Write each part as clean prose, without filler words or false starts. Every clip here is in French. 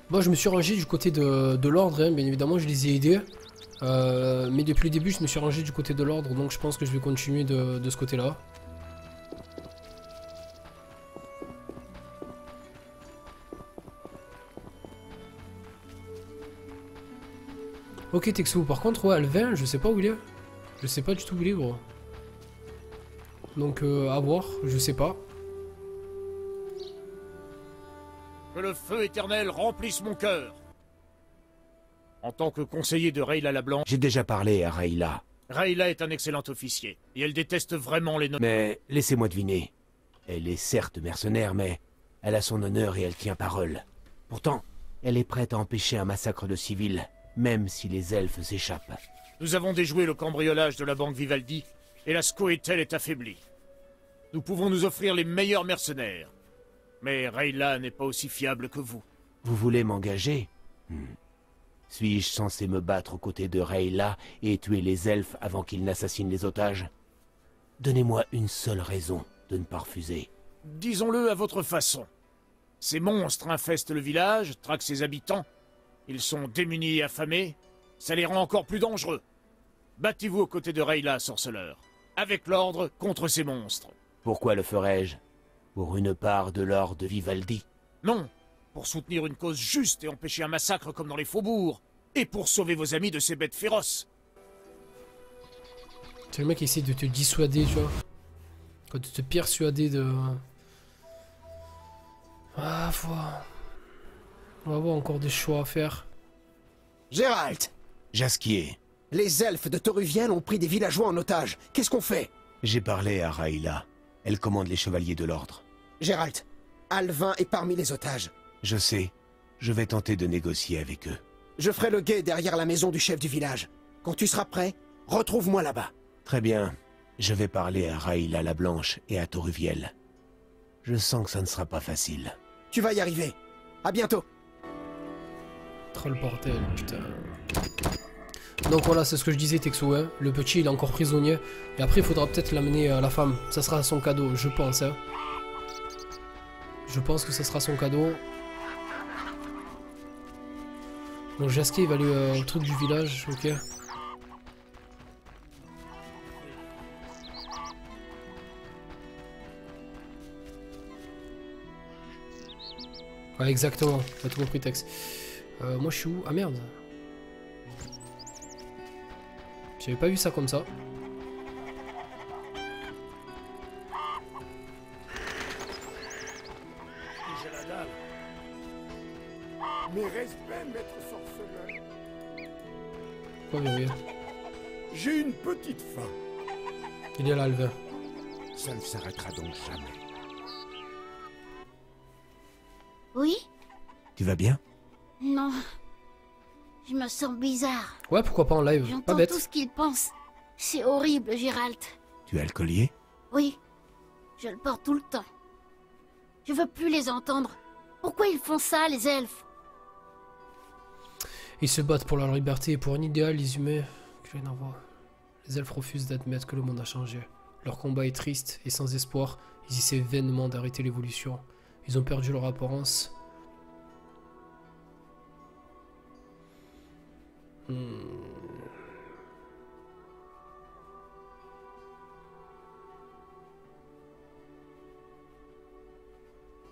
Moi je me suis rangé du côté de l'ordre, hein. Bien évidemment je les ai aidés. Mais depuis le début je me suis rangé du côté de l'ordre, donc je pense que je vais continuer de ce côté-là. Ok Texo, par contre ouais Alvin, je sais pas où il est. Je sais pas du tout où il est gros. Donc à voir, je sais pas. Que le feu éternel remplisse mon cœur. En tant que conseiller de Rayla la Blanche, J'ai déjà parlé à Rayla, Rayla est un excellent officier, et elle déteste vraiment les mais laissez-moi deviner. Elle est certes mercenaire, mais elle a son honneur et elle tient parole. Pourtant, elle est prête à empêcher un massacre de civils, même si les elfes s'échappent. Nous avons déjoué le cambriolage de la banque Vivaldi, et la Scoia'tael est affaiblie. Nous pouvons nous offrir les meilleurs mercenaires. Mais Rayla n'est pas aussi fiable que vous. Vous voulez m'engager? Suis-je censé me battre aux côtés de Rayla et tuer les elfes avant qu'ils n'assassinent les otages? Donnez-moi une seule raison de ne pas refuser. Disons-le à votre façon. Ces monstres infestent le village, traquent ses habitants. Ils sont démunis et affamés. Ça les rend encore plus dangereux. Battez-vous aux côtés de Rayla, sorceleur. Avec l'ordre contre ces monstres. Pourquoi le ferais-je? Pour une part de l'or de Vivaldi? Non, pour soutenir une cause juste et empêcher un massacre comme dans les faubourgs. Et pour sauver vos amis de ces bêtes féroces. C'est le mec qui essaie de te dissuader, tu vois. De te persuader de... Ah, on va avoir encore des choix à faire. Gérald, Jasquier, les elfes de Toruviel ont pris des villageois en otage. Qu'est-ce qu'on fait? j'ai parlé à Rayla. Elle commande les chevaliers de l'ordre. Gérald, Alvin est parmi les otages. Je sais. Je vais tenter de négocier avec eux. Je ferai le guet derrière la maison du chef du village. Quand tu seras prêt, retrouve-moi là-bas. Très bien. Je vais parler à Rayla la Blanche et à Toruviel. Je sens que ça ne sera pas facile. Tu vas y arriver. À bientôt. Trop le bordel, putain. Donc voilà, c'est ce que je disais, Texo, hein. Le petit, il est encore prisonnier. Et après, il faudra peut-être l'amener à la femme. Ça sera son cadeau, je pense, hein. Je pense que ça sera son cadeau. Donc Jasquier, il va aller au truc du village, ok. Ouais, exactement, t'as tout compris, Tex. Moi, je suis où? Ah merde. J'avais pas vu ça comme ça. J'ai la dalle. Mes respects, maître sorceleur. Quoi, verrouillé? J'ai une petite faim. Il est là, Alvin. Ça ne s'arrêtera donc jamais. Oui? Tu vas bien? Non. Je me sens bizarre. Ouais, pourquoi pas en live? Pas J'entends bête. tout ce qu'ils pensent. C'est horrible, Gérald. Tu as le collier? Oui. Je le porte tout le temps. Je veux plus les entendre. Pourquoi ils font ça, les elfes? Ils se battent pour leur liberté et pour un idéal, les humains. Que je viens d'en voir. Les elfes refusent d'admettre que le monde a changé. Leur combat est triste et sans espoir. Ils essaient vainement d'arrêter l'évolution. Ils ont perdu leur apparence.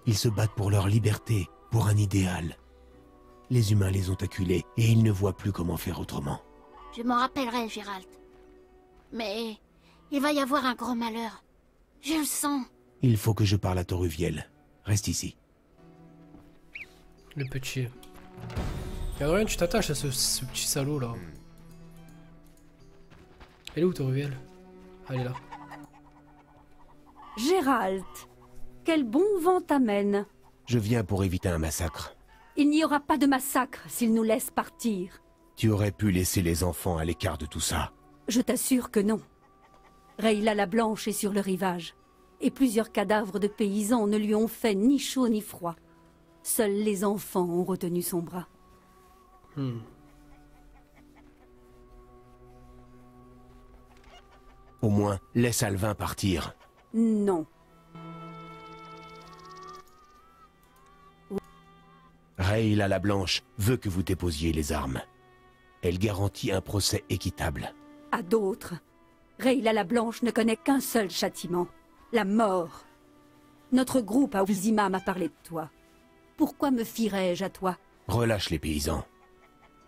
Ils se battent pour leur liberté, pour un idéal. Les humains les ont acculés et ils ne voient plus comment faire autrement. Je m'en rappellerai, Gérald. Mais il va y avoir un grand malheur. Je le sens. Il faut que je parle à Toruviel. Reste ici. Le petit. Regarde, rien, tu t'attaches à ce petit salaud là. Elle est où, Toruviel? Elle est là. Gérald, quel bon vent t'amène. Je viens pour éviter un massacre. Il n'y aura pas de massacre s'ils nous laissent partir. Tu aurais pu laisser les enfants à l'écart de tout ça. Je t'assure que non. Rayla la Blanche est sur le rivage. Et plusieurs cadavres de paysans ne lui ont fait ni chaud ni froid. Seuls les enfants ont retenu son bras. Au moins, laisse Alvin partir. Non. Rayla la Blanche veut que vous déposiez les armes. Elle garantit un procès équitable. À d'autres, Rayla la Blanche ne connaît qu'un seul châtiment, la mort. Notre groupe à Wizima m'a parlé de toi. Pourquoi me fierais-je à toi? Relâche les paysans.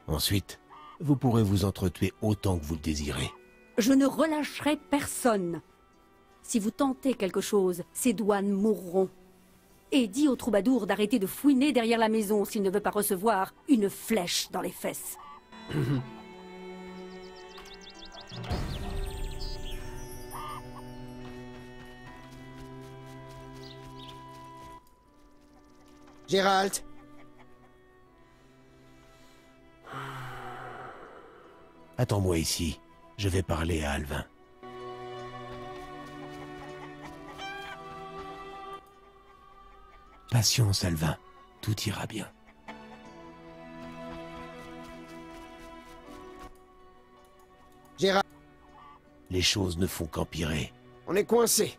Ensuite, vous pourrez vous entretuer autant que vous le désirez. Je ne relâcherai personne. Si vous tentez quelque chose, ces douanes mourront. Et dis au troubadour d'arrêter de fouiner derrière la maison s'il ne veut pas recevoir une flèche dans les fesses. Gérald, Attends-moi ici. Je vais parler à Alvin. Patience, Alvin. Tout ira bien. Gérald, Les choses ne font qu'empirer. on est coincés.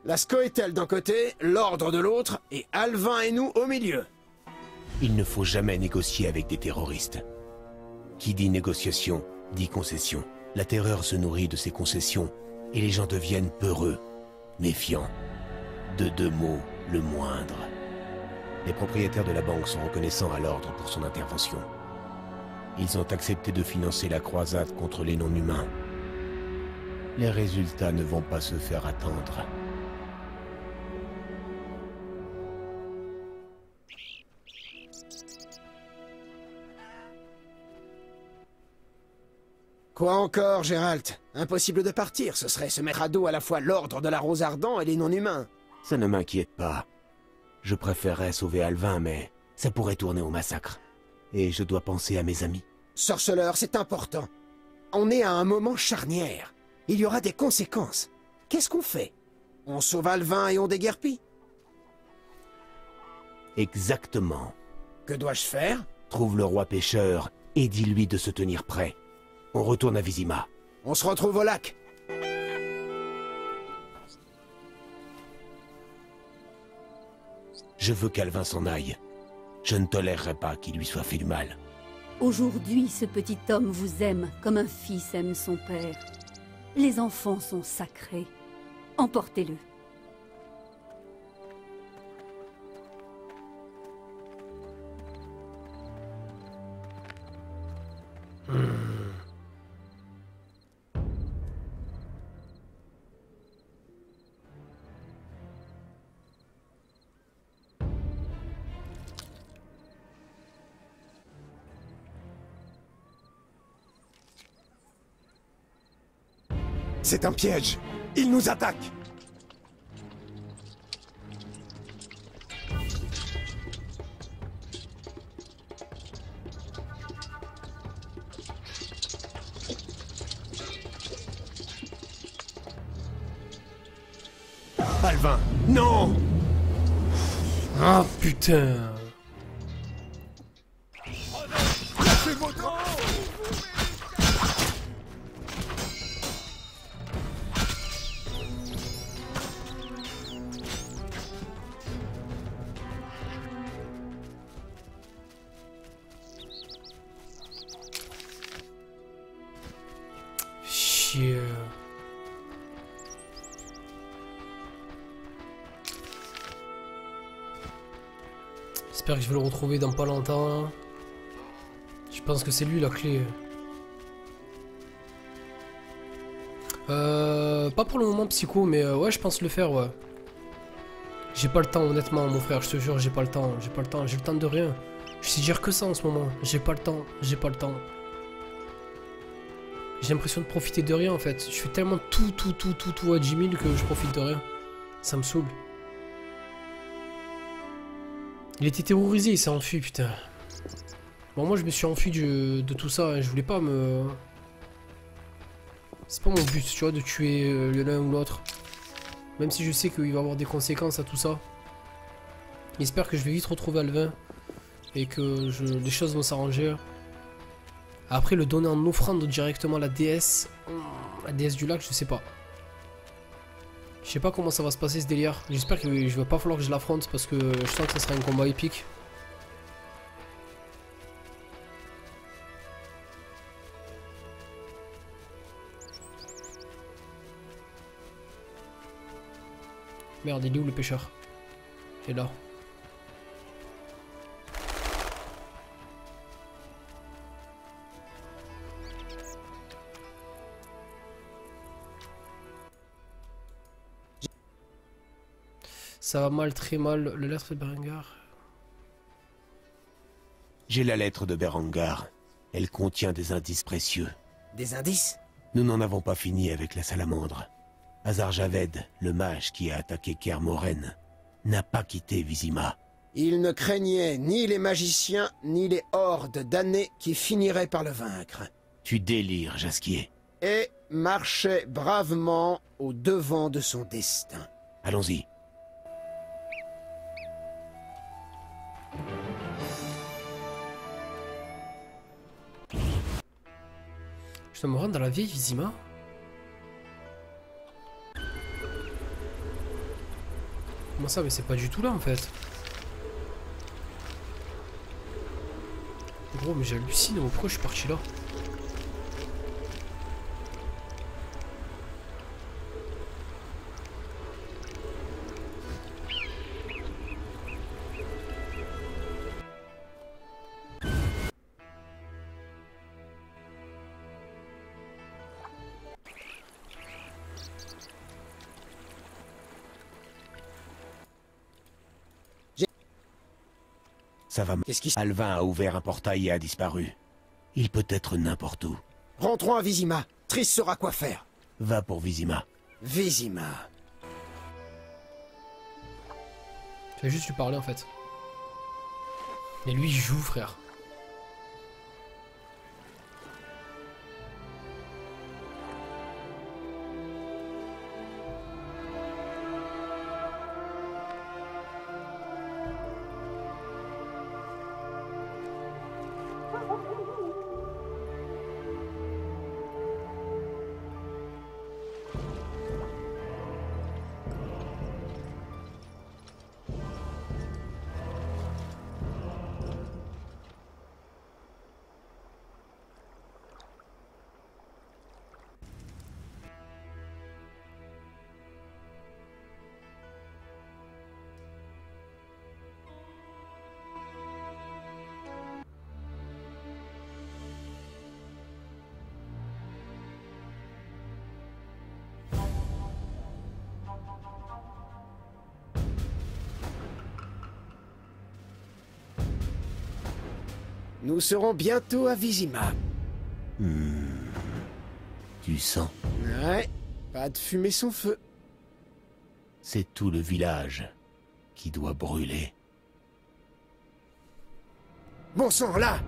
La Scoia'tael d'un côté, l'Ordre de l'autre, et Alvin et nous au milieu. Il ne faut jamais négocier avec des terroristes. Qui dit négociation, dit concession. La terreur se nourrit de ces concessions, et les gens deviennent peureux, méfiants. De deux mots, le moindre. Les propriétaires de la banque sont reconnaissants à l'Ordre pour son intervention. Ils ont accepté de financer la croisade contre les non-humains. Les résultats ne vont pas se faire attendre. Quoi encore, Gérald? Impossible de partir, ce serait se mettre à dos à la fois l'Ordre de la Rose Ardent et les non-humains. Ça ne m'inquiète pas. Je préférerais sauver Alvin, mais ça pourrait tourner au massacre. Et je dois penser à mes amis. Sorceleur, c'est important. On est à un moment charnière. Il y aura des conséquences. Qu'est-ce qu'on fait? On sauve Alvin et on déguerpit? Exactement. Que dois-je faire? Trouve le roi pêcheur et dis-lui de se tenir prêt. On retourne à Vizima. On se retrouve au lac. Je veux qu'Alvin s'en aille. Je ne tolérerai pas qu'il lui soit fait du mal. Aujourd'hui, ce petit homme vous aime comme un fils aime son père. Les enfants sont sacrés. Emportez-le. C'est un piège. Il nous attaque. Alvin, non! Ah putain. C'est votre camp! Chier. J'espère que je vais le retrouver dans pas longtemps. Là. Je pense que c'est lui la clé. Pas pour le moment psycho, mais ouais, je pense le faire, ouais. J'ai pas le temps, honnêtement, mon frère, je te jure, j'ai pas le temps, j'ai le temps de rien. Je sais dire que ça en ce moment, j'ai pas le temps. J'ai l'impression de profiter de rien en fait. Je fais tellement tout à 10 000 que je profite de rien. Ça me saoule. Il était terrorisé, il s'est enfui, putain. Bon, moi je me suis enfui de tout ça, hein. Je voulais pas me... C'est pas mon but, tu vois, de tuer l'un ou l'autre. Même si je sais qu'il va y avoir des conséquences à tout ça. J'espère que je vais vite retrouver Alvin. Et que les choses vont s'arranger. Après, le donner en offrande directement à la déesse. La déesse du lac, je sais pas. Je sais pas comment ça va se passer ce délire. J'espère qu'il va pas falloir que je l'affronte parce que je sens que ça sera un combat épique. Merde, il est où le pêcheur? Il est là. Ça va mal, très mal. Le lettre de Berengar. J'ai la lettre de Berengar. Elle contient des indices précieux. Des indices? Nous n'en avons pas fini avec la salamandre. Azar Javed, le mage qui a attaqué Kermoren, n'a pas quitté Vizima. Il ne craignait ni les magiciens, ni les hordes damnées qui finiraient par le vaincre. Tu délires, Jaskier. Et marchait bravement au devant de son destin. Allons-y. Je dois me rendre dans la vieille Vizima. Comment ça? Mais c'est pas du tout là en fait. Gros, mais j'hallucine. Pourquoi je suis parti là? Ça va. Qu'est-ce qui se... Alvin a ouvert un portail et a disparu. Il peut être n'importe où. Rentrons à Vizima. Triss saura quoi faire. Va pour Vizima. Vizima. Je vais juste lui parler en fait. Mais lui il joue, frère. Nous serons bientôt à Vizima. Tu sens? Ouais, pas de fumée sans feu. C'est tout le village qui doit brûler. Bon sang, là!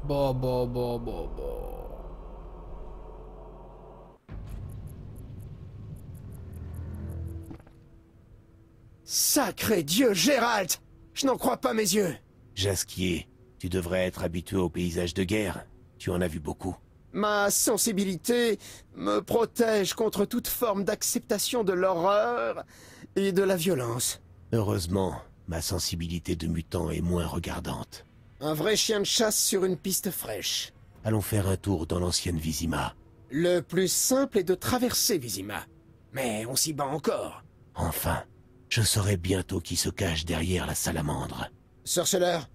Bon. Sacré Dieu, Gérald! Je n'en crois pas mes yeux! Jaskier, tu devrais être habitué aux paysages de guerre. Tu en as vu beaucoup. Ma sensibilité me protège contre toute forme d'acceptation de l'horreur et de la violence. Heureusement, ma sensibilité de mutant est moins regardante. Un vrai chien de chasse sur une piste fraîche. Allons faire un tour dans l'ancienne Vizima. Le plus simple est de traverser Vizima. Mais on s'y bat encore. Enfin, je saurai bientôt qui se cache derrière la salamandre. Sorceleur.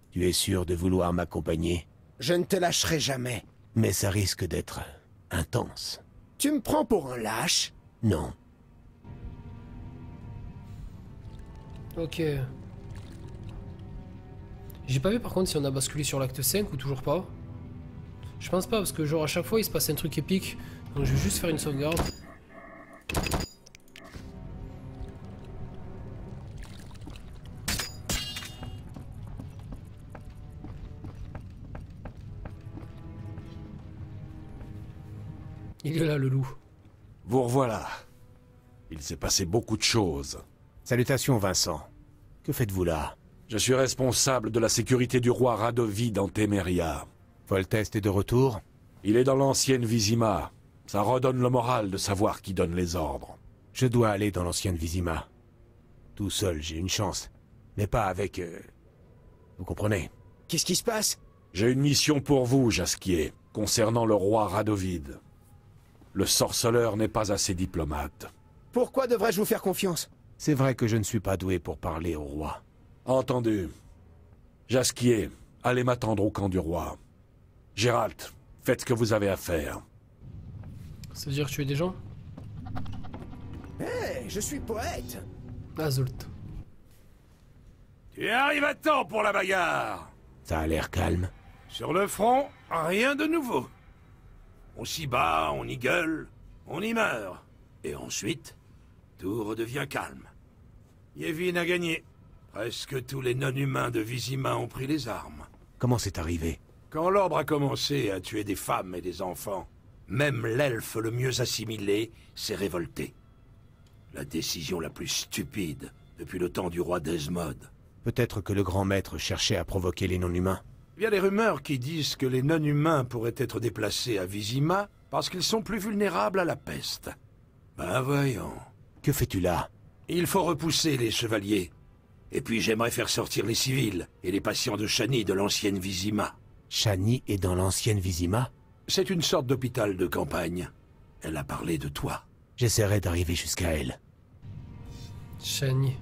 Tu es sûr de vouloir m'accompagner? Je ne te lâcherai jamais. Mais ça risque d'être intense. Tu me prends pour un lâche? Non. Ok. J'ai pas vu par contre si on a basculé sur l'acte 5 ou toujours pas. Je pense pas parce que genre à chaque fois il se passe un truc épique. Donc je vais juste faire une sauvegarde. Il est là le loup. Vous revoilà. Il s'est passé beaucoup de choses. Salutations, Vincent. Que faites-vous là? Je suis responsable de la sécurité du roi Radovid en Téméria. Foltest est de retour? Il est dans l'ancienne Vizima. Ça redonne le moral de savoir qui donne les ordres. Je dois aller dans l'ancienne Vizima. Tout seul, j'ai une chance. Mais pas avec... Vous comprenez? Qu'est-ce qui se passe? J'ai une mission pour vous, Jasquier, concernant le roi Radovid. Le sorceleur n'est pas assez diplomate. Pourquoi devrais-je vous faire confiance? C'est vrai que je ne suis pas doué pour parler au roi. Entendu. Jasquier, allez m'attendre au camp du roi. Gérald, faites ce que vous avez à faire. Ça veut dire tuer des gens? Hé, je suis poète. Ah, zult. Tu arrives à temps pour la bagarre. Ça a l'air calme. Sur le front, rien de nouveau. On s'y bat, on y gueule, on y meurt. Et ensuite, tout redevient calme. Yevin a gagné. Presque tous les non-humains de Vizima ont pris les armes. Comment c'est arrivé? Quand l'ordre a commencé à tuer des femmes et des enfants, même l'elfe le mieux assimilé s'est révolté. La décision la plus stupide depuis le temps du roi Desmod. Peut-être que le grand maître cherchait à provoquer les non-humains. Il y a des rumeurs qui disent que les non-humains pourraient être déplacés à Vizima parce qu'ils sont plus vulnérables à la peste. Ben voyons. Que fais-tu là? Il faut repousser les chevaliers. Et puis j'aimerais faire sortir les civils et les patients de Shani de l'ancienne Vizima. Shani est dans l'ancienne Vizima? C'est une sorte d'hôpital de campagne. Elle a parlé de toi. J'essaierai d'arriver jusqu'à elle. Shani.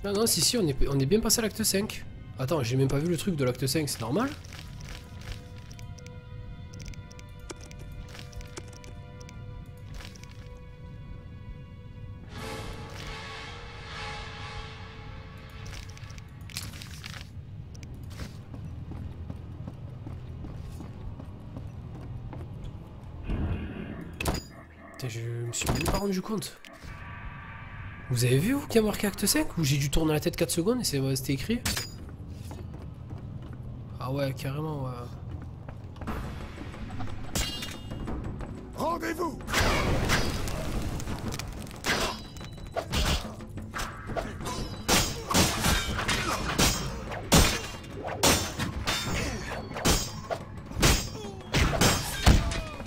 Non, non, si, on est bien passé à l'acte 5. Attends, j'ai même pas vu le truc de l'acte 5, c'est normal? Putain, je me suis même pas rendu compte. Vous avez vu, vous, qui a marqué acte 5? Ou j'ai dû tourner la tête 4 secondes et c'était écrit? Ah ouais, carrément, ouais. Rendez-vous!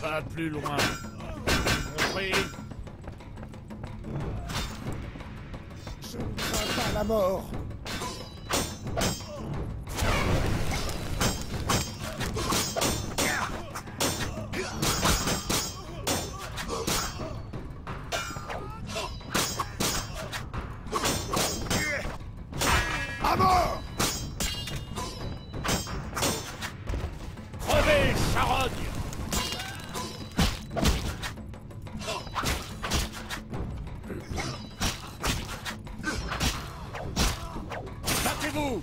Pas plus loin. Compris? Je ne crains pas la mort. À mort! Crevez, charogne! Battez-vous!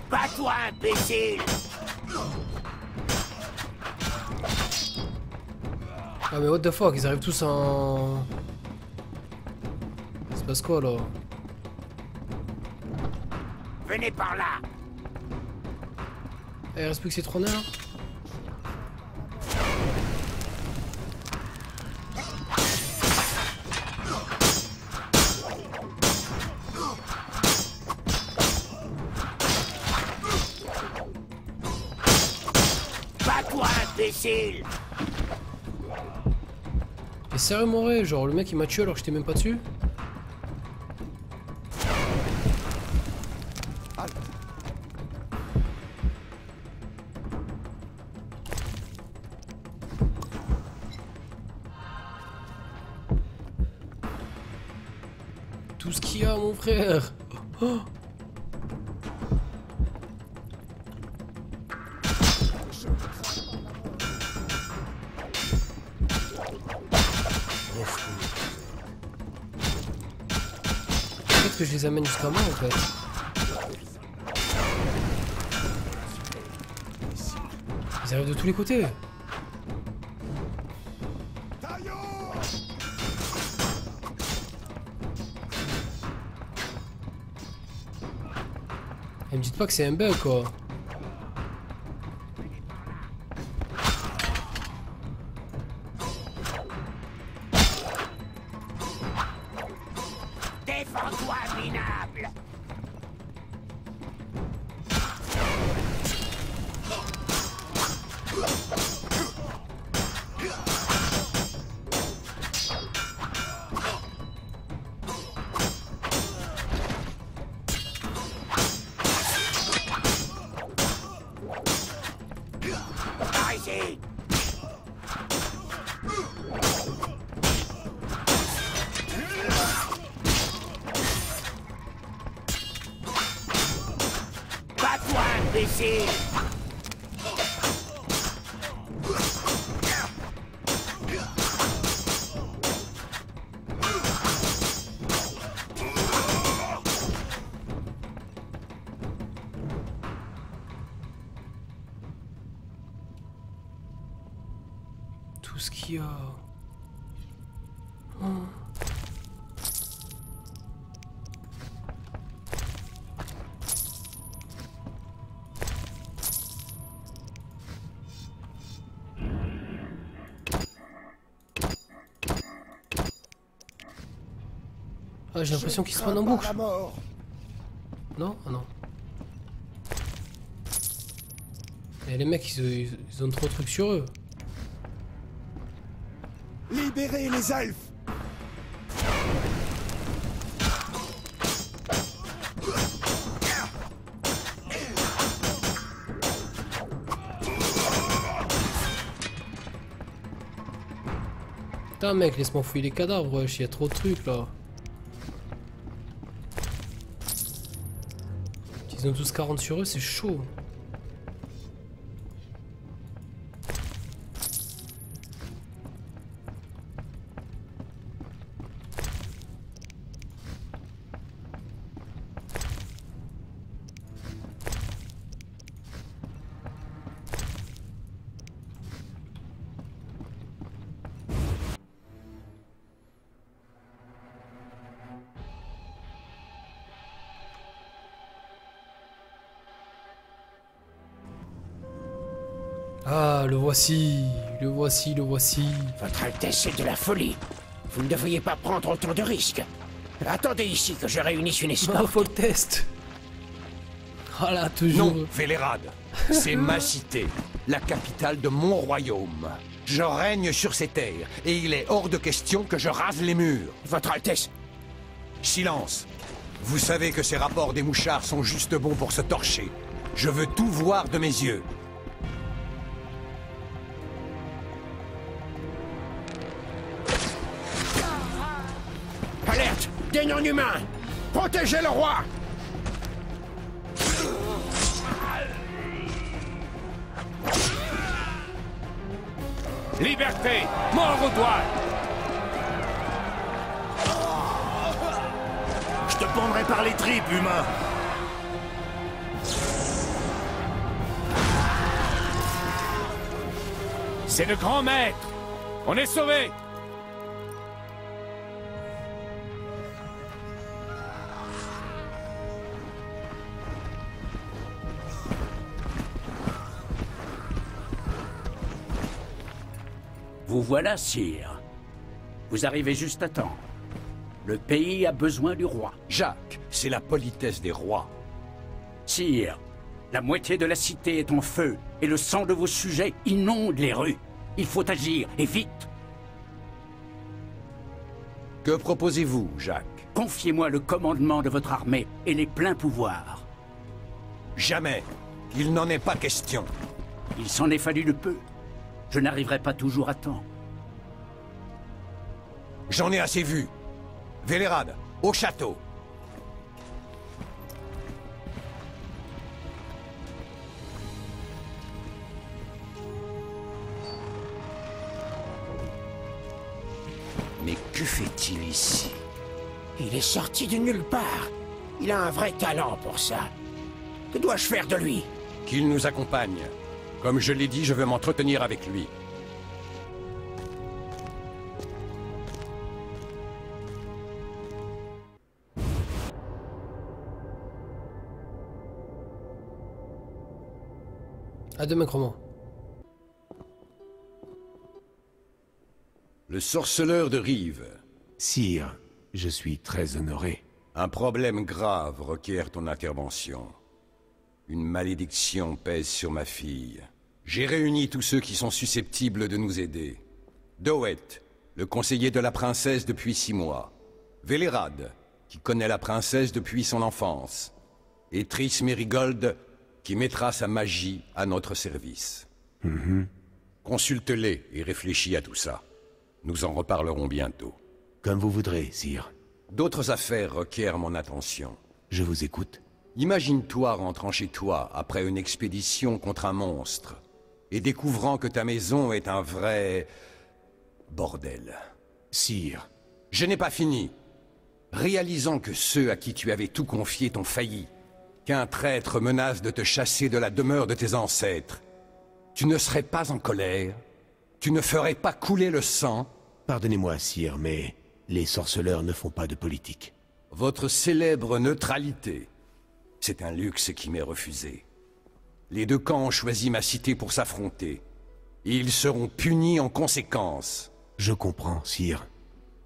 Bats-toi, imbécile! Ah mais what the fuck, ils arrivent tous en... Il se passe quoi là? Venez par là! Eh, il reste plus que ces 3 nains là? Bats-toi, imbécile! Et sérieux, Moré, genre le mec il m'a tué alors que j'étais même pas dessus? Tout ce qu'il y a, mon frère! Oh. Peut-être que je les amène jusqu'à moi en fait. Ils arrivent de tous les côtés. Et me dites pas que c'est un bug quoi. Défends-toi, minable! Par ici! Bats-toi, imbécile! Tout ce qu'il y a. Oh. Ah, j'ai l'impression qu'ils se prennent en boucle. Non? Ah non. Et les mecs, ils ont trop de trucs sur eux. Libérez les elfes! Putain mec, laisse-moi fouiller les cadavres, wesh, y a trop de trucs là. Ils ont tous 40 sur eux, c'est chaud. Ah, le voici, le voici, le voici. Votre Altesse, c'est de la folie. Vous ne devriez pas prendre autant de risques. Attendez ici que je réunisse une Oh, escorte. faut le test. Ah là, toujours. Non, Vélérad, c'est ma cité, la capitale de mon royaume. Je règne sur ces terres, et il est hors de question que je rase les murs. Votre Altesse, Silence. Vous savez que ces rapports des mouchards sont juste bons pour se torcher. Je veux tout voir de mes yeux. alerte! Des non-humains! Protégez le roi! Liberté! Mort aux doigts! Je te pondrai par les tripes, humain. C'est le grand maître! On est sauvés! Vous voilà, sire. Vous arrivez juste à temps. Le pays a besoin du roi. Jacques, c'est la politesse des rois. Sire, la moitié de la cité est en feu et le sang de vos sujets inonde les rues. Il faut agir, et vite. Que proposez-vous, Jacques? Confiez-moi le commandement de votre armée et les pleins pouvoirs. Jamais. Il n'en est pas question. Il s'en est fallu de peu. Je n'arriverai pas toujours à temps. J'en ai assez vu. Vélérad, au château. Mais que fait-il ici? Il est sorti de nulle part. Il a un vrai talent pour ça. Que dois-je faire de lui? Qu'il nous accompagne. Comme je l'ai dit, je veux m'entretenir avec lui. À demain, Chroma. Le sorceleur de Rive. Sire, je suis très honoré. Un problème grave requiert ton intervention. Une malédiction pèse sur ma fille. J'ai réuni tous ceux qui sont susceptibles de nous aider. Dowet, le conseiller de la princesse depuis 6 mois. Vélérad, qui connaît la princesse depuis son enfance. Et Triss Merigold, qui mettra sa magie à notre service. Consulte-les et réfléchis à tout ça. Nous en reparlerons bientôt. Comme vous voudrez, sire. D'autres affaires requièrent mon attention. Je vous écoute. Imagine-toi rentrant chez toi après une expédition contre un monstre et découvrant que ta maison est un vrai... bordel. Sire. Je n'ai pas fini. Réalisant que ceux à qui tu avais tout confié t'ont failli, qu'un traître menace de te chasser de la demeure de tes ancêtres, tu ne serais pas en colère? Tu ne ferais pas couler le sang? Pardonnez-moi, sire, mais les sorceleurs ne font pas de politique. Votre célèbre neutralité, c'est un luxe qui m'est refusé. Les deux camps ont choisi ma cité pour s'affronter, et ils seront punis en conséquence. Je comprends, sire.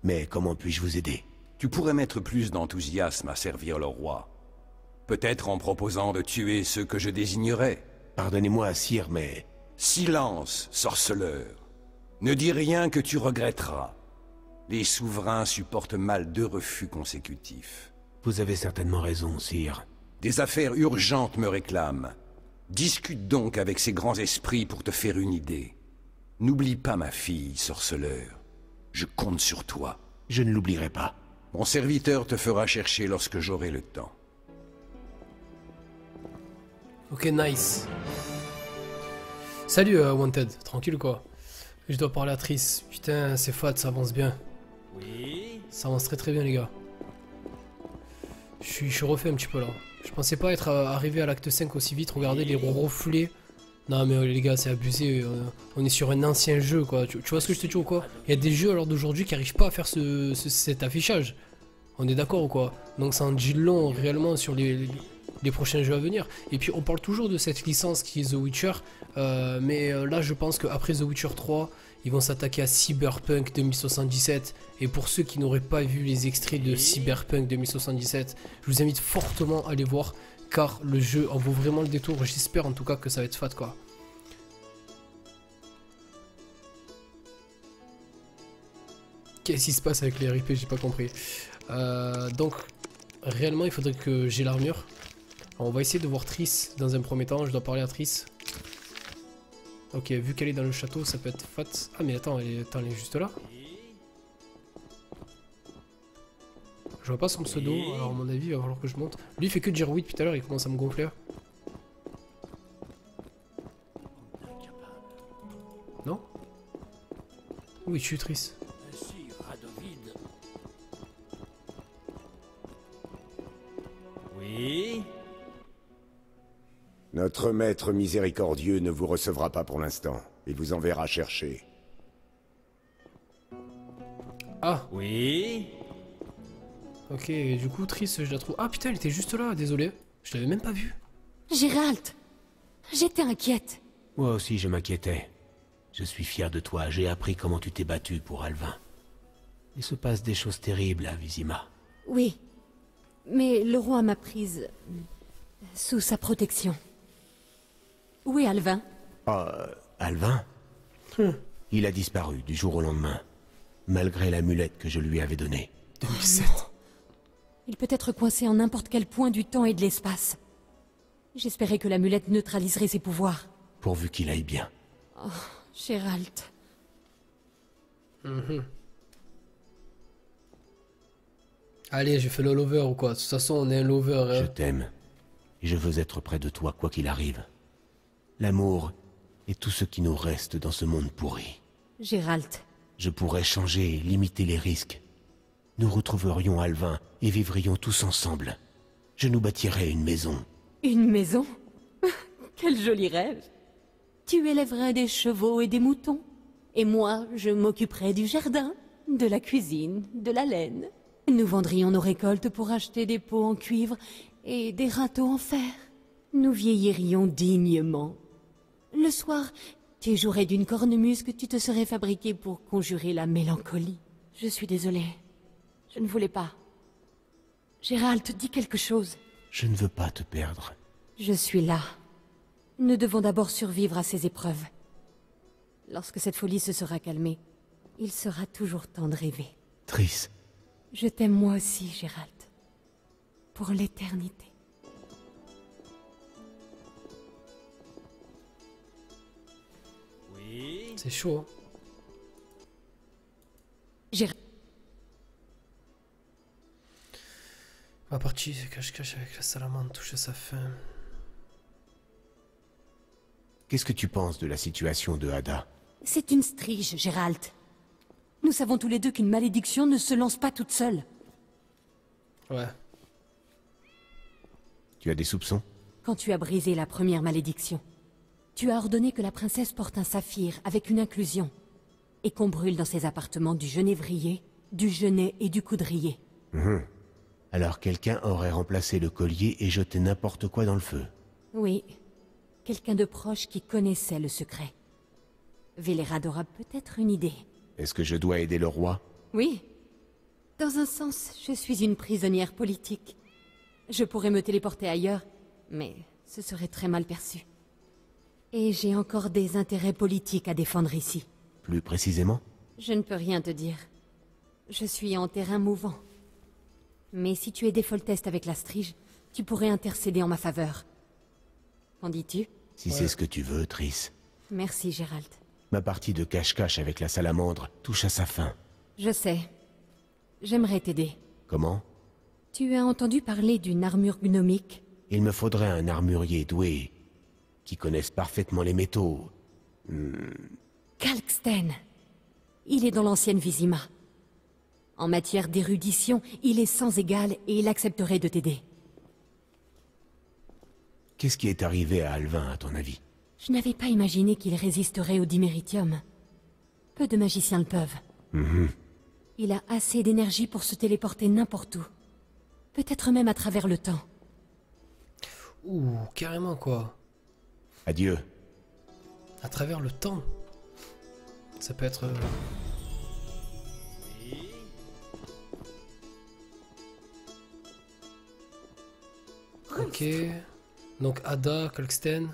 Mais comment puis-je vous aider? Tu pourrais mettre plus d'enthousiasme à servir le roi. Peut-être en proposant de tuer ceux que je désignerai. Pardonnez-moi, sire, mais... Silence, sorceleur. Ne dis rien que tu regretteras. Les souverains supportent mal 2 refus consécutifs. Vous avez certainement raison, sire. Des affaires urgentes me réclament. Discute donc avec ces grands esprits pour te faire une idée. N'oublie pas ma fille, sorceleur. Je compte sur toi. Je ne l'oublierai pas. Mon serviteur te fera chercher lorsque j'aurai le temps. Ok, nice. Salut, Wanted. Tranquille, quoi. Je dois parler à Triss. Putain, c'est fat, ça avance bien. Oui. Ça avance très bien, les gars. Je suis refait un petit peu, là. Je pensais pas être arrivé à l'acte 5 aussi vite. Regardez les reflets. Non, mais les gars, c'est abusé. On est sur un ancien jeu, quoi. Tu vois ce que je te dis ou quoi? Il y a des jeux à l'heure d'aujourd'hui qui arrivent pas à faire cet affichage. On est d'accord ou quoi? Donc ça en dit long réellement sur les prochains jeux à venir. Et puis on parle toujours de cette licence qui est The Witcher. Mais là, je pense qu'après The Witcher 3, ils vont s'attaquer à Cyberpunk 2077. Et pour ceux qui n'auraient pas vu les extraits de Cyberpunk 2077, je vous invite fortement à les voir. Car le jeu en vaut vraiment le détour. J'espère en tout cas que ça va être fat, quoi. Qu'est-ce qui se passe avec les RP? J'ai pas compris. Donc, réellement, il faudrait que j'ai l'armure. On va essayer de voir Triss dans un premier temps. Je dois parler à Triss. Ok, vu qu'elle est dans le château, ça peut être fat. Ah, mais attends, elle est juste là. Je vois pas son pseudo, alors à mon avis, il va falloir que je monte. Lui, il fait que dire oui depuis tout à l'heure, il commence à me gonfler. Non? Oui, je suis Triss. Oui. Notre maître miséricordieux ne vous recevra pas pour l'instant. Il vous enverra chercher. Ah. Oui. Ok, du coup, Triss, je la trouve... Ah putain, elle était juste là, désolé. Je l'avais même pas vue. Gérald, j'étais inquiète. Moi aussi, je m'inquiétais. Je suis fier de toi, j'ai appris comment tu t'es battu pour Alvin. Il se passe des choses terribles à Vizima. Oui, mais le roi m'a prise sous sa protection. Où est Alvin? Alvin? Il a disparu du jour au lendemain, malgré l'amulette que je lui avais donnée. 2007. Il peut être coincé en n'importe quel point du temps et de l'espace. J'espérais que l'amulette neutraliserait ses pouvoirs. Pourvu qu'il aille bien. Oh, Gérald. Allez, j'ai fait le lover ou quoi? De toute façon, on est un lover. Hein. Je t'aime. Et je veux être près de toi, quoi qu'il arrive. L'amour est tout ce qui nous reste dans ce monde pourri. Gérald. Je pourrais changer et limiter les risques. Nous retrouverions Alvin et vivrions tous ensemble. Je nous bâtirais une maison. Une maison? Quel joli rêve. Tu élèverais des chevaux et des moutons. Et moi, je m'occuperais du jardin, de la cuisine, de la laine. Nous vendrions nos récoltes pour acheter des pots en cuivre et des râteaux en fer. Nous vieillirions dignement. Le soir, tu jouerais d'une cornemuse que tu te serais fabriquée pour conjurer la mélancolie. Je suis désolée. Je ne voulais pas. Gérald, dis quelque chose. Je ne veux pas te perdre. Je suis là. Nous devons d'abord survivre à ces épreuves. Lorsque cette folie se sera calmée, il sera toujours temps de rêver. Triss. Je t'aime moi aussi, Gérald. Pour l'éternité. Oui. C'est chaud, hein. Gérald. Ma partie cache-cache avec la salamandre touche à sa fin. Qu'est-ce que tu penses de la situation de Ada? C'est une strige, Gérald. Nous savons tous les deux qu'une malédiction ne se lance pas toute seule. Ouais. Tu as des soupçons? Quand tu as brisé la première malédiction, tu as ordonné que la princesse porte un saphir avec une inclusion, et qu'on brûle dans ses appartements du genévrier, du genêt et du coudrier. Alors quelqu'un aurait remplacé le collier et jeté n'importe quoi dans le feu. Oui, quelqu'un de proche qui connaissait le secret. Vélérad aura peut-être une idée. Est-ce que je dois aider le roi? Oui. Dans un sens, je suis une prisonnière politique. Je pourrais me téléporter ailleurs, mais ce serait très mal perçu. Et j'ai encore des intérêts politiques à défendre ici. Plus précisément? Je ne peux rien te dire. Je suis en terrain mouvant. Mais si tu es des foltestes avec la strige, tu pourrais intercéder en ma faveur. Qu'en dis-tu? Si c'est ce que tu veux, Triss. Merci, Gérald. Ma partie de cache-cache avec la salamandre touche à sa fin. Je sais. J'aimerais t'aider. Comment? Tu as entendu parler d'une armure gnomique? Il me faudrait un armurier doué, qui connaisse parfaitement les métaux. Kalksten. Il est dans l'ancienne Vizima. En matière d'érudition, il est sans égal et il accepterait de t'aider. Qu'est-ce qui est arrivé à Alvin, à ton avis? Je n'avais pas imaginé qu'il résisterait au diméritium. Peu de magiciens le peuvent. Il a assez d'énergie pour se téléporter n'importe où. Peut-être même à travers le temps. Ouh, carrément quoi. Adieu. À travers le temps. Ça peut être... Ok. Donc Ada, Kalksten.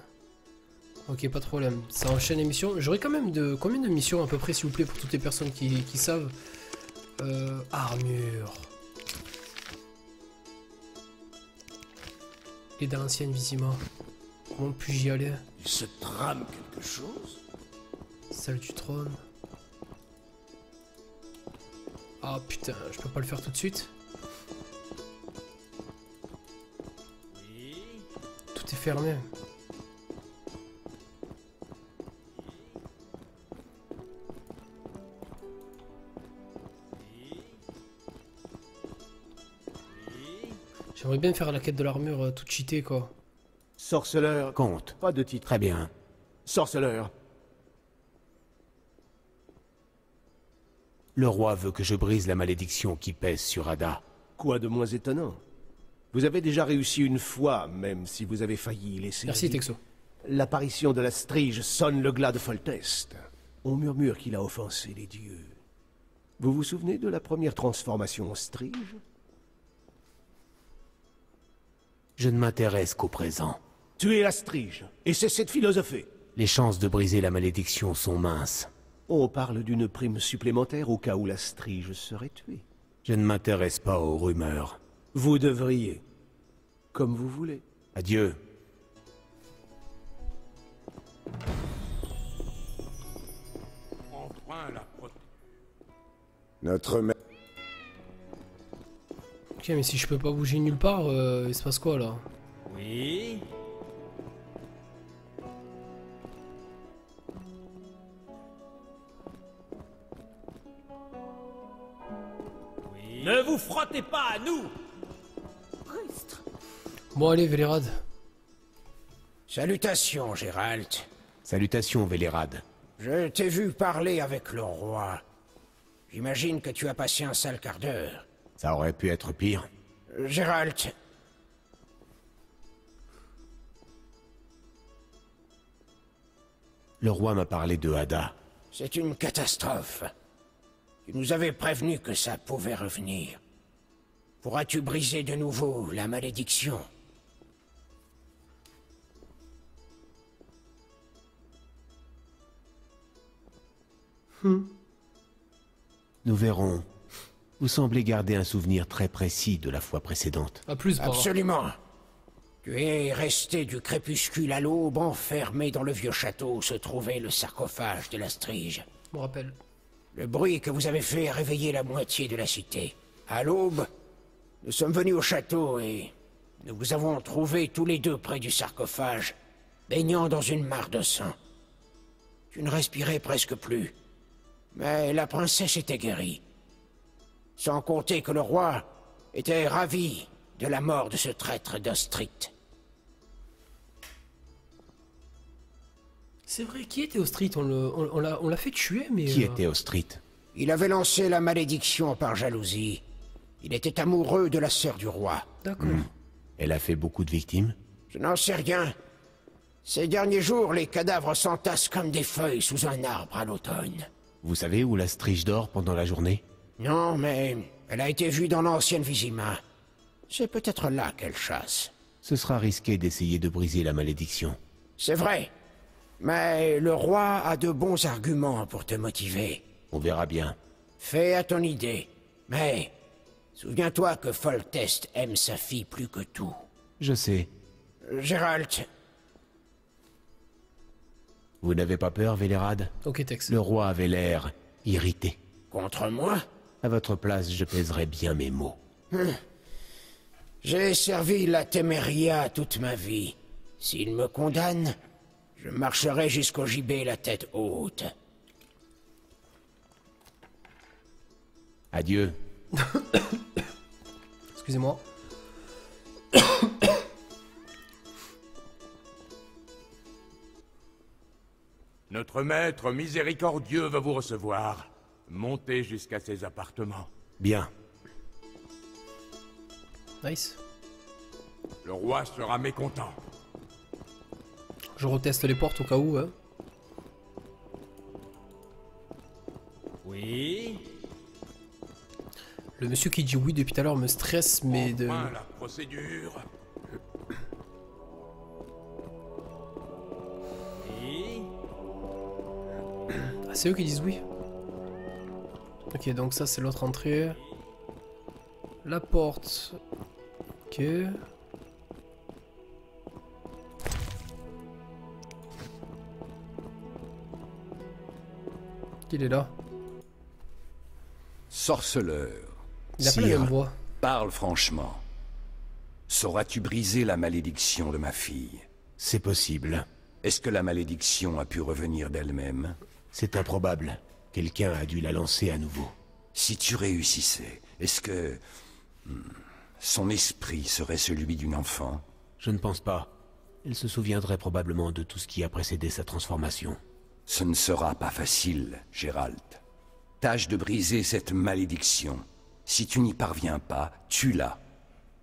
Ok, pas de problème. Ça enchaîne les missions. J'aurais quand même de... Combien de missions à peu près, s'il vous plaît, pour toutes les personnes qui savent armure. Et dans l'ancienne Vizima. Comment puis-je y aller? Il se trame quelque chose? Salle du trône. Ah putain, je peux pas le faire tout de suite. Tout est fermé. J'aimerais bien faire la quête de l'armure toute cheatée quoi. Sorceleur. Comte. Pas de titre. Très bien. Sorceleur. Le roi veut que je brise la malédiction qui pèse sur Ada. Quoi de moins étonnant? Vous avez déjà réussi une fois, même si vous avez failli y laisser. Merci Texo. L'apparition de la strige sonne le glas de Foltest. On murmure qu'il a offensé les dieux. Vous vous souvenez de la première transformation en strige? Je ne m'intéresse qu'au présent. Tuez la strige, et cessez de philosopher. Les chances de briser la malédiction sont minces. On parle d'une prime supplémentaire au cas où la strige serait tuée. Je ne m'intéresse pas aux rumeurs. Vous devriez. Comme vous voulez. Adieu. Notre maître... Ok, mais si je peux pas bouger nulle part, il se passe quoi là? Oui. Ne vous frottez pas à nous! Bon allez, Vélérad. Salutations, Gérald. Salutations, Vélérad. Je t'ai vu parler avec le roi. J'imagine que tu as passé un sale quart d'heure. Ça aurait pu être pire. Gérald. Le roi m'a parlé de Hada. C'est une catastrophe. Tu nous avais prévenu que ça pouvait revenir. Pourras-tu briser de nouveau la malédiction? Nous verrons. Vous semblez garder un souvenir très précis de la fois précédente. À plus, Absolument. Tu es resté du crépuscule à l'aube, enfermé dans le vieux château où se trouvait le sarcophage de la Strige. Je me rappelle. Le bruit que vous avez fait a réveillé la moitié de la cité. À l'aube, nous sommes venus au château et nous vous avons trouvés tous les deux près du sarcophage, baignant dans une mare de sang. Tu ne respirais presque plus. Mais la princesse était guérie. Sans compter que le roi était ravi de la mort de ce traître d'Ostrit. C'est vrai, qui était Ostrit? On l'a fait tuer, mais... Qui était Ostrit? Il avait lancé la malédiction par jalousie. Il était amoureux de la sœur du roi. D'accord. Elle a fait beaucoup de victimes? Je n'en sais rien. Ces derniers jours, les cadavres s'entassent comme des feuilles sous un arbre à l'automne. Vous savez où la Strige dort pendant la journée? Non, mais elle a été vue dans l'ancienne Vizima. C'est peut-être là qu'elle chasse. Ce sera risqué d'essayer de briser la malédiction. C'est vrai. Mais le roi a de bons arguments pour te motiver. On verra bien. Fais à ton idée. Mais souviens-toi que Foltest aime sa fille plus que tout. Je sais. Gérald. Vous n'avez pas peur, Vélérad? Ok, Tex. Le roi avait l'air irrité. Contre moi? À votre place, je pèserais bien mes mots. J'ai servi la Téméria toute ma vie. S'il me condamne, je marcherai jusqu'au gibet la tête haute. Adieu. Excusez-moi. Notre maître miséricordieux veut vous recevoir. Montez jusqu'à ses appartements. Bien. Nice. Le roi sera mécontent. Je reteste les portes au cas où, hein. Oui. Le monsieur qui dit oui depuis tout à l'heure me stresse, mais de... Enfin, la procédure. Oui. Ah, c'est eux qui disent oui. Ok, donc ça c'est l'autre entrée. La porte. Ok. Il est là. Sorceleur. Il a pas la même voix. Parle franchement. Sauras-tu briser la malédiction de ma fille? C'est possible. Est-ce que la malédiction a pu revenir d'elle-même? C'est improbable. Quelqu'un a dû la lancer à nouveau. Si tu réussissais, est-ce que... son esprit serait celui d'une enfant? Je ne pense pas. Il se souviendrait probablement de tout ce qui a précédé sa transformation. Ce ne sera pas facile, Gérald. Tâche de briser cette malédiction. Si tu n'y parviens pas, tue-la.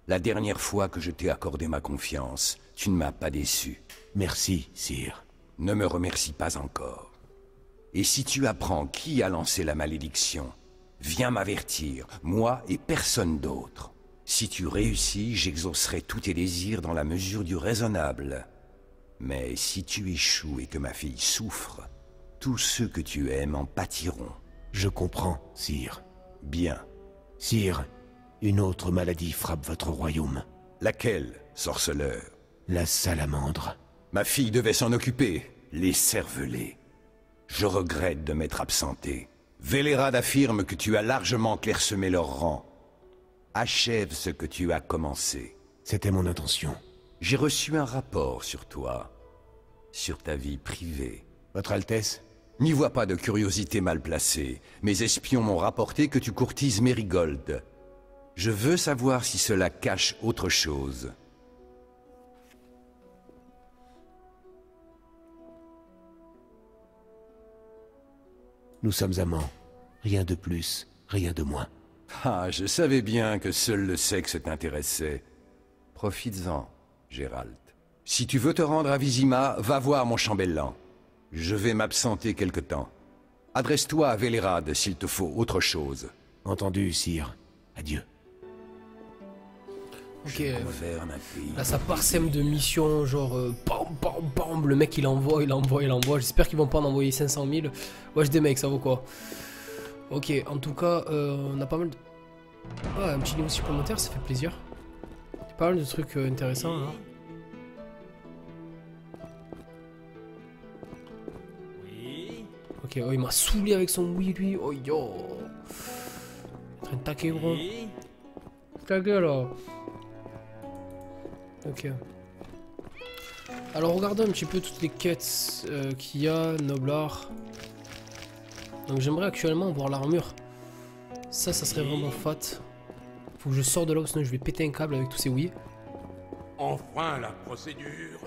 La dernière fois que je t'ai accordé ma confiance, tu ne m'as pas déçu. Merci, sire. Ne me remercie pas encore. Et si tu apprends qui a lancé la malédiction, viens m'avertir, moi et personne d'autre. Si tu réussis, j'exaucerai tous tes désirs dans la mesure du raisonnable. Mais si tu échoues et que ma fille souffre, tous ceux que tu aimes en pâtiront. Je comprends, sire. Bien. Sire, une autre maladie frappe votre royaume. Laquelle, sorceleur? La salamandre. Ma fille devait s'en occuper, les cervelés. Je regrette de m'être absenté. Vélérad affirme que tu as largement clairsemé leurs rangs. Achève ce que tu as commencé. C'était mon intention. J'ai reçu un rapport sur toi, sur ta vie privée. Votre Altesse? N'y vois pas de curiosité mal placée. Mes espions m'ont rapporté que tu courtises Mérigold. Je veux savoir si cela cache autre chose. Nous sommes amants. Rien de plus, rien de moins. Ah, je savais bien que seul le sexe t'intéressait. Profites-en, Gérald. Si tu veux te rendre à Vizima, va voir mon chambellan. Je vais m'absenter quelque temps. Adresse-toi à Vélérad s'il te faut autre chose. Entendu, sire. Adieu. Ok, là ça parsème de missions, genre bam bam bam, le mec il envoie. J'espère qu'ils vont pas en envoyer 500 000. Wesh des mecs, ça vaut quoi? Ok, en tout cas, on a pas mal de... Ah, un petit niveau supplémentaire, ça fait plaisir. Pas mal de trucs intéressants là. Ok, oh il m'a saoulé avec son oui lui, oh yo. En train de taquer gros. Ta gueule là. Ok. Alors regardons un petit peu toutes les quêtes qu'il y a, Noblard. Donc j'aimerais actuellement voir l'armure. Ça serait vraiment fat. Faut que je sorte de là, sinon je vais péter un câble avec tous ces oui. Enfin la procédure.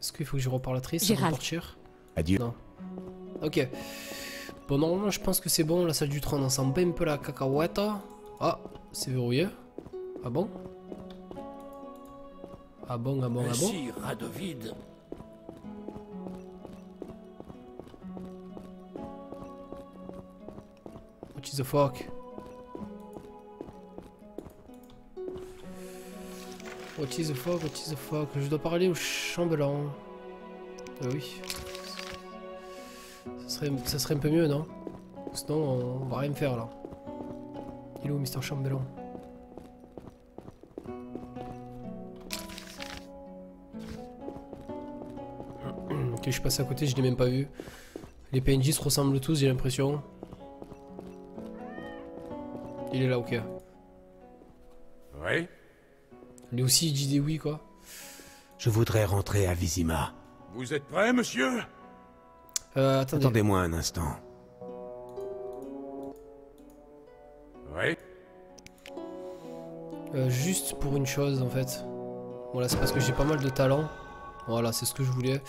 Est-ce qu'il faut que je reparle à Triss avant de partir? Adieu. Non. Ok. Bon, normalement, je pense que c'est bon. La salle du trône, on sent bien un peu la cacahuète. Ah, c'est verrouillé. Ah bon? Ah bon, ah bon, ah bon? Sire Radovid. What is the fuck? What is the fuck? What is the fuck? Je dois parler au chambellan. Oui. Ça serait un peu mieux, non? Sinon, on va rien faire là. Il est où, Mr. Chambellan? Ok, je suis passé à côté, je l'ai même pas vu. Les PNJ se ressemblent tous, j'ai l'impression. Il est là, ok. Oui. Lui aussi, il dit des oui, quoi. Je voudrais rentrer à Vizima. Vous êtes prêt, monsieur? Attendez. Attendez-moi un instant. Oui. Juste pour une chose, en fait. Voilà, c'est parce que j'ai pas mal de talent. Voilà, c'est ce que je voulais.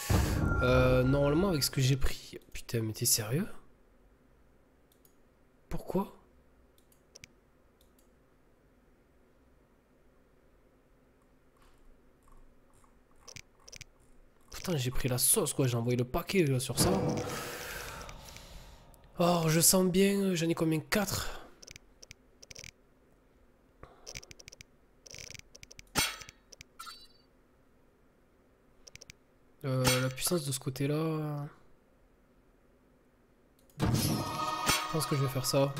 Normalement, avec ce que j'ai pris... Putain, mais t'es sérieux? Pourquoi? Putain, j'ai pris la sauce, quoi. J'ai envoyé le paquet là, sur ça. Oh, je sens bien. J'en ai combien? 4? La puissance de ce côté-là... Je pense que je vais faire ça.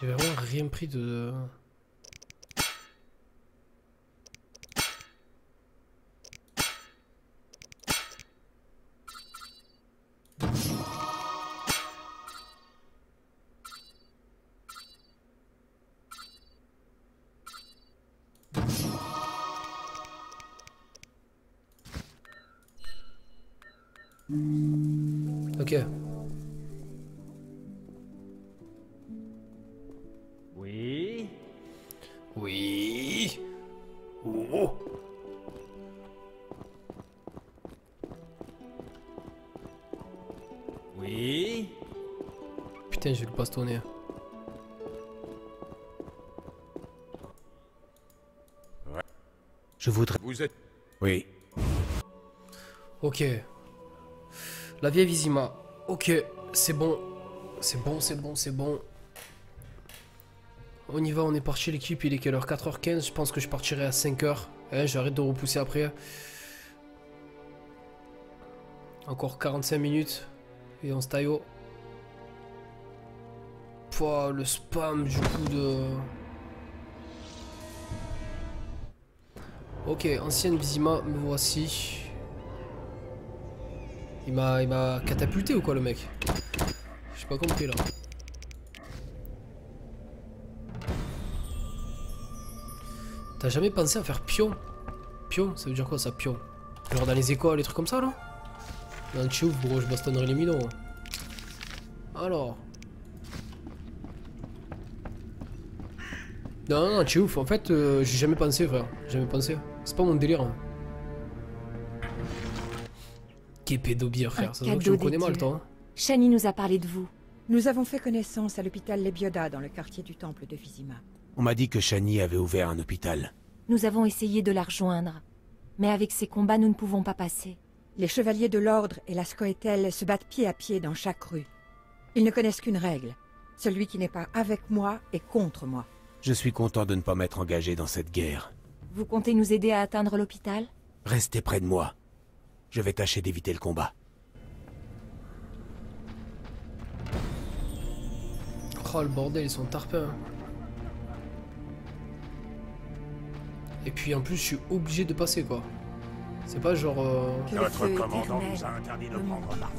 J'ai vraiment rien pris de... Ok. Oui. Oui. Oh. Oui. Putain, je vais le bastonner. Ouais. Je voudrais... Vous êtes... Oui. Ok. La vieille Vizima. Ok, c'est bon. C'est bon, c'est bon, c'est bon. On y va, on est parti l'équipe, il est quelle heure? 4h15, je pense que je partirai à 5h. J'arrête de repousser après. Encore 45 minutes. Et on se taille haut. Pouah, le spam du coup de... Ok, ancienne Vizima, me voici. Il m'a catapulté ou quoi le mec? J'ai pas compris là. T'as jamais pensé à faire pion? Pion, ça veut dire quoi ça, pion? Genre dans les écoles, les trucs comme ça là? Non, tu ouf, gros, je bastonnerai les minots. Alors. Non, tu ouf, en fait, j'ai jamais pensé, frère. J'ai jamais pensé. C'est pas mon délire. Hein. Qu'est pédobire, frère. Ça se voit que tu cadeau me connais des mal, dieux. toi. Shani nous a parlé de vous. Nous avons fait connaissance à l'hôpital Lebioda dans le quartier du temple de Vizima. On m'a dit que Shani avait ouvert un hôpital. Nous avons essayé de la rejoindre. Mais avec ces combats, nous ne pouvons pas passer. Les chevaliers de l'ordre et la Scoëtelle se battent pied à pied dans chaque rue. Ils ne connaissent qu'une règle. Celui qui n'est pas avec moi est contre moi. Je suis content de ne pas m'être engagé dans cette guerre. Vous comptez nous aider à atteindre l'hôpital? Restez près de moi. Je vais tâcher d'éviter le combat. Oh le bordel, ils sont tarpins. Et puis en plus, je suis obligé de passer quoi. C'est pas genre. Notre commandant nous a interdit de prendre part.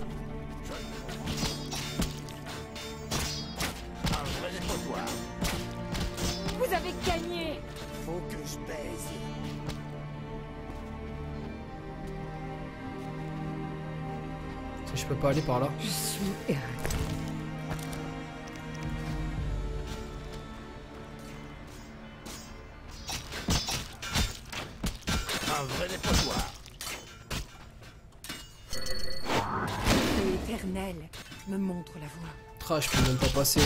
Vous avez gagné! Faut que je baise. Je peux pas aller par là. Je suis erré. Un vrai dépotoir. L'Éternel me montre la voie. Ah, je peux même pas passer.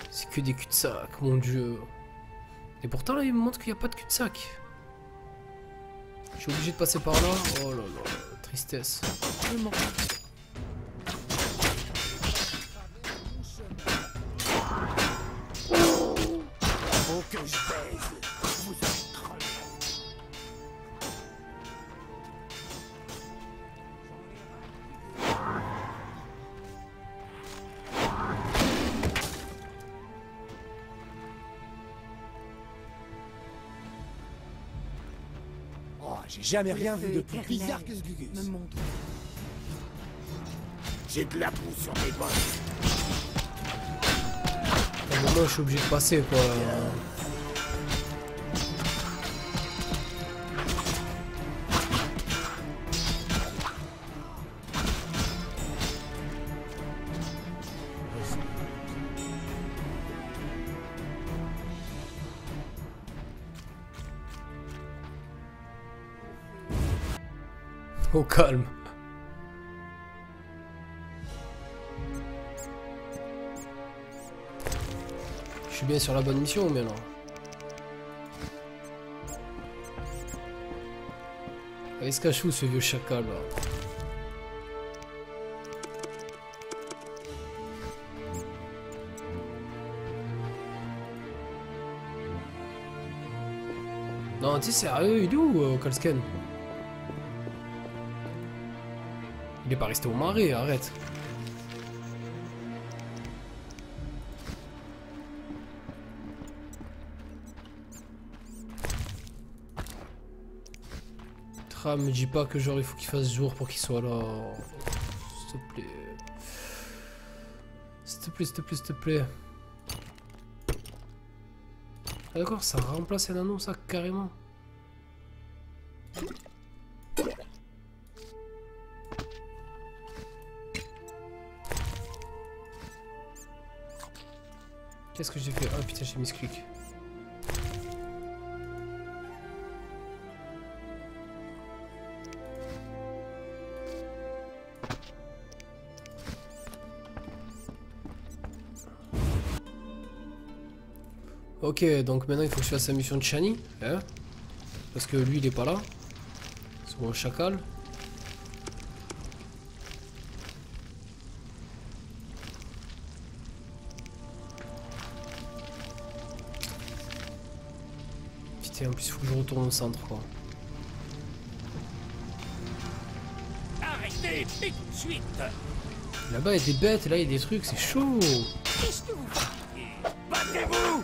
C'est que des cul-de-sac, mon dieu. Et pourtant là, il me montre qu'il n'y a pas de cul-de-sac. Je suis obligé de passer par là. Oh là là, tristesse. Faut que je baise. Vous êtes crevé. Oh, j'ai jamais rien vu de plus Éternel bizarre que ce Gugus. me montre. J'ai de la boue sur mes bottes. À un moment, je suis obligé de passer quoi. Au calme. Je suis bien sur la bonne mission, mais alors. Il se cache où ce vieux chacal là? Non, t'es sérieux, il est où Kalsken? Il est pas resté au marais, arrête. Tra, me dis pas que genre il faut qu'il fasse jour pour qu'il soit là. S'il te plaît. S'il te plaît, s'il te plaît, s'il te plaît. Ah, d'accord, ça remplace un anneau, ça, carrément. Qu'est-ce que j'ai fait? Ah putain, j'ai mis ce clic. Ok, donc maintenant il faut que je fasse la mission de Shani, hein? Parce que lui il est pas là. C'est mon chacal. Putain, en plus il faut que je retourne au centre quoi. Arrêtez, et tout de suite. Là-bas il y a des bêtes, là il y a des trucs, c'est chaud. Qu'est-ce que vous faites? Battez-vous!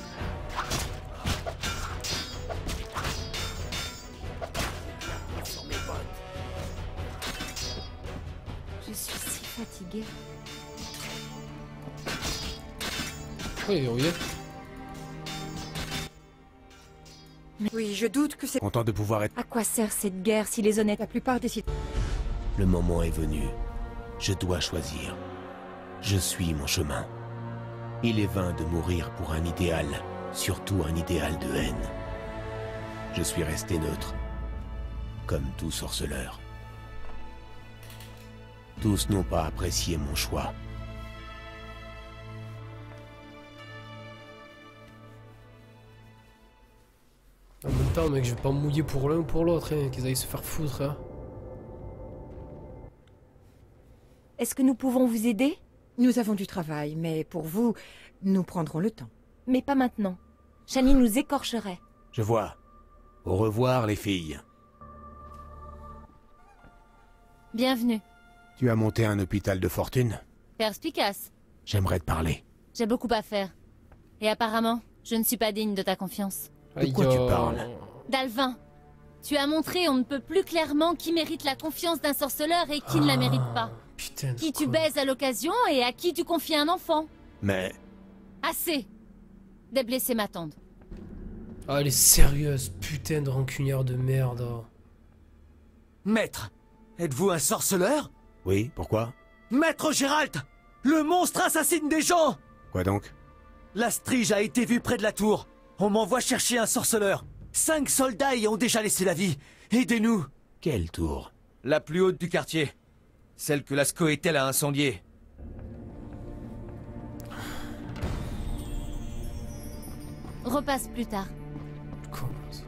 Sur mes bottes. Je suis si fatiguée. Oh, il est verrouillé. Oui, je doute que c'est... Content de pouvoir être... À quoi sert cette guerre si les honnêtes... La plupart des citoyens... Le moment est venu. Je dois choisir. Je suis mon chemin. Il est vain de mourir pour un idéal, surtout un idéal de haine. Je suis resté neutre, comme tout sorceleur. Tous n'ont pas apprécié mon choix. En même temps, mec, je vais pas me mouiller pour l'un ou pour l'autre, hein, qu'ils aillent se faire foutre. Hein. Est-ce que nous pouvons vous aider? Nous avons du travail, mais pour vous, nous prendrons le temps. Mais pas maintenant. Shani nous écorcherait. Je vois. Au revoir, les filles. Bienvenue. Tu as monté un hôpital de fortune? Perspicace. J'aimerais te parler. J'ai beaucoup à faire. Et apparemment, je ne suis pas digne de ta confiance. De quoi tu parles? Dalvin, tu as montré on ne peut plus clairement qui mérite la confiance d'un sorceleur et qui ne la mérite pas. Putain, qui tu baises à l'occasion et à qui tu confies un enfant. Mais... Assez. Des blessés m'attendent. Ah, elle est sérieuse, putain de rancunière de merde. Maître, êtes-vous un sorceleur? Oui, pourquoi? Maître Gérald! Le monstre assassine des gens! Quoi donc? La Strige a été vue près de la tour. On m'envoie chercher un sorceleur. 5 soldats y ont déjà laissé la vie. Aidez-nous! Quelle tour? La plus haute du quartier. Celle que la Scoia'tael a incendiée. Repasse plus tard. Comment ça?